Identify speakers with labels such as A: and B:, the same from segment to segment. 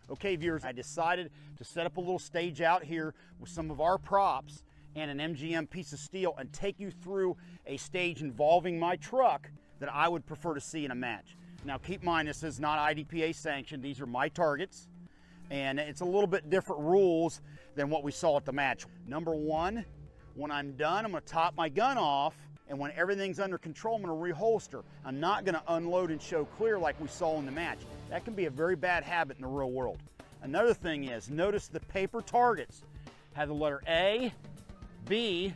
A: Okay, viewers, I decided to set up a little stage out here with some of our props and an MGM piece of steel and take you through a stage involving my truck that I would prefer to see in a match. Now, keep in mind, this is not IDPA sanctioned. These are my targets, and it's a little bit different rules than what we saw at the match. Number one, when I'm done, I'm gonna top my gun off, and when everything's under control, I'm gonna reholster. I'm not gonna unload and show clear like we saw in the match. That can be a very bad habit in the real world. Another thing is, notice the paper targets have the letter A, B,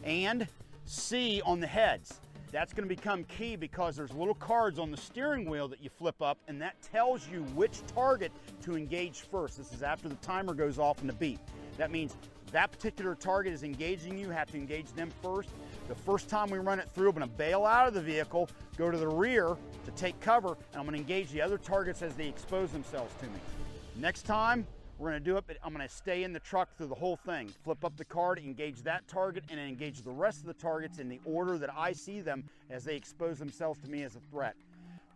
A: and C on the heads. That's gonna become key because there's little cards on the steering wheel that you flip up, and that tells you which target to engage first. This is after the timer goes off in the beep. That means that particular target is engaging you, have to engage them first. The first time we run it through, I'm gonna bail out of the vehicle, go to the rear to take cover, and I'm gonna engage the other targets as they expose themselves to me. Next time, we're gonna do it, but I'm gonna stay in the truck through the whole thing. Flip up the card, engage that target, and then engage the rest of the targets in the order that I see them as they expose themselves to me as a threat.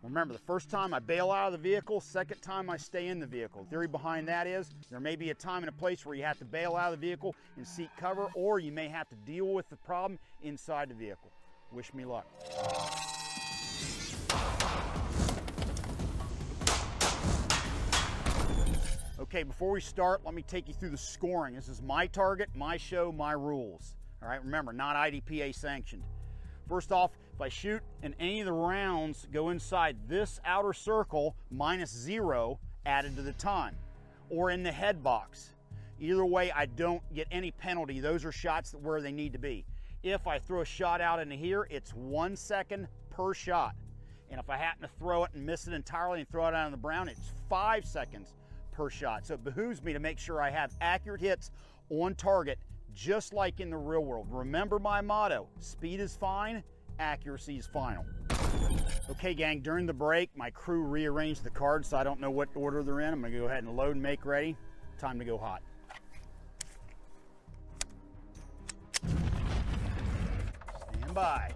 A: Remember, the first time I bail out of the vehicle, second time I stay in the vehicle. The theory behind that is there may be a time and a place where you have to bail out of the vehicle and seek cover, or you may have to deal with the problem inside the vehicle. Wish me luck. Okay, before we start, let me take you through the scoring. This is my target, my show, my rules. All right, remember, not IDPA sanctioned. First off, if I shoot and any of the rounds go inside this outer circle, -0 added to the time, or in the head box. Either way, I don't get any penalty. Those are shots where they need to be. If I throw a shot out into here, it's 1 second per shot. And if I happen to throw it and miss it entirely and throw it out on the ground, it's 5 seconds per shot. So it behooves me to make sure I have accurate hits on target, just like in the real world. Remember my motto, speed is fine, accuracy is final. Okay, gang, during the break, my crew rearranged the cards so I don't know what order they're in. I'm gonna go ahead and load and make ready. Time to go hot. Stand by.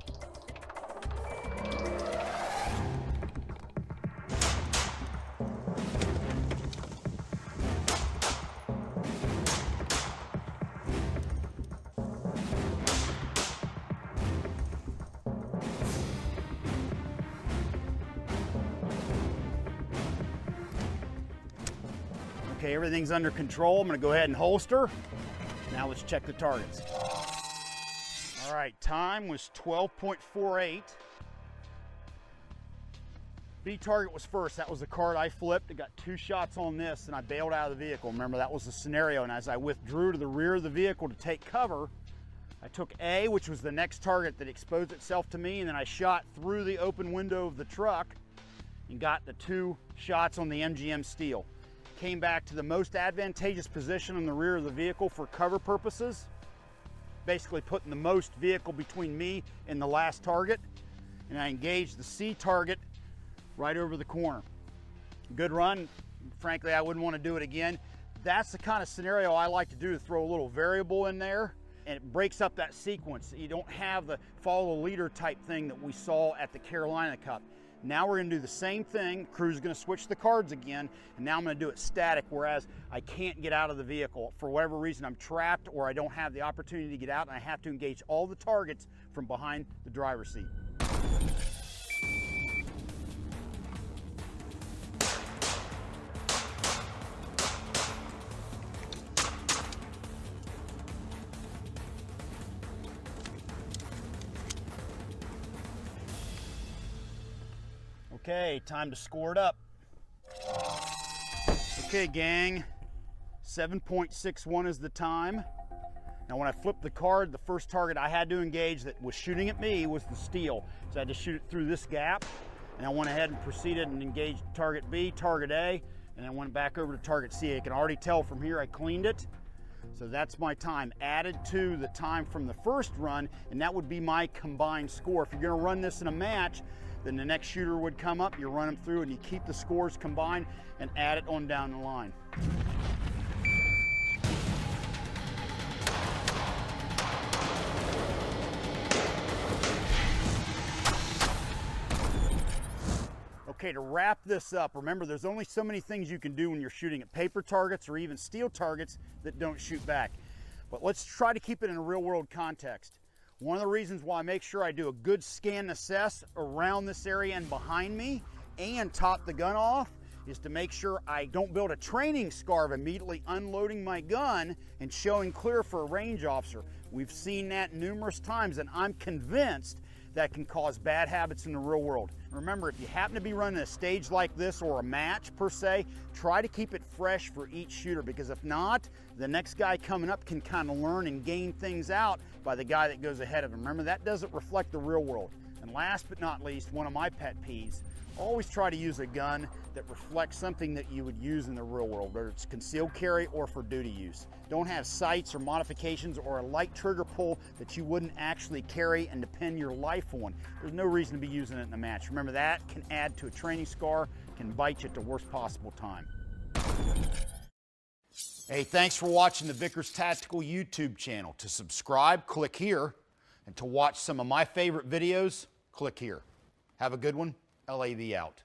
A: Okay, everything's under control. I'm gonna go ahead and holster. Now let's check the targets. All right, time was 12.48. B target was first. That was the card I flipped. I got 2 shots on this and I bailed out of the vehicle. Remember, that was the scenario. And as I withdrew to the rear of the vehicle to take cover, I took A, which was the next target that exposed itself to me, and then I shot through the open window of the truck and got the 2 shots on the MGM steel. Came back to the most advantageous position in the rear of the vehicle for cover purposes, basically putting the most vehicle between me and the last target, and I engaged the C target right over the corner. Good run. Frankly, I wouldn't want to do it again. That's the kind of scenario I like to do, to throw a little variable in there, and it breaks up that sequence. You don't have the follow the leader type thing that we saw at the Carolina Cup. Now we're gonna do the same thing. Crew's gonna switch the cards again, and now I'm gonna do it static, whereas I can't get out of the vehicle. For whatever reason, I'm trapped or I don't have the opportunity to get out, and I have to engage all the targets from behind the driver's seat. Okay, time to score it up. Okay, gang, 7.61 is the time. Now, when I flipped the card, the first target I had to engage that was shooting at me was the steel. So I had to shoot it through this gap, and I went ahead and proceeded and engaged target B, target A, and then went back over to target C. I can already tell from here I cleaned it. So that's my time added to the time from the first run, and that would be my combined score. If you're gonna run this in a match, then the next shooter would come up, you run them through, and you keep the scores combined and add it on down the line. Okay, to wrap this up, remember there's only so many things you can do when you're shooting at paper targets or even steel targets that don't shoot back. But let's try to keep it in a real world context. One of the reasons why I make sure I do a good scan and assess around this area and behind me and top the gun off is to make sure I don't build a training scar of immediately unloading my gun and showing clear for a range officer. We've seen that numerous times, and I'm convinced that can cause bad habits in the real world. Remember, if you happen to be running a stage like this or a match per se, try to keep it fresh for each shooter, because if not, the next guy coming up can kind of learn and gain things out by the guy that goes ahead of him. Remember, that doesn't reflect the real world. And last but not least, one of my pet peeves, always try to use a gun that reflects something that you would use in the real world, whether it's concealed carry or for duty use. Don't have sights or modifications or a light trigger pull that you wouldn't actually carry and depend your life on. There's no reason to be using it in a match. Remember, that can add to a training scar, can bite you at the worst possible time. Hey, thanks for watching the Vickers Tactical YouTube channel. To subscribe, click here. And to watch some of my favorite videos, click here. Have a good one. LAV out.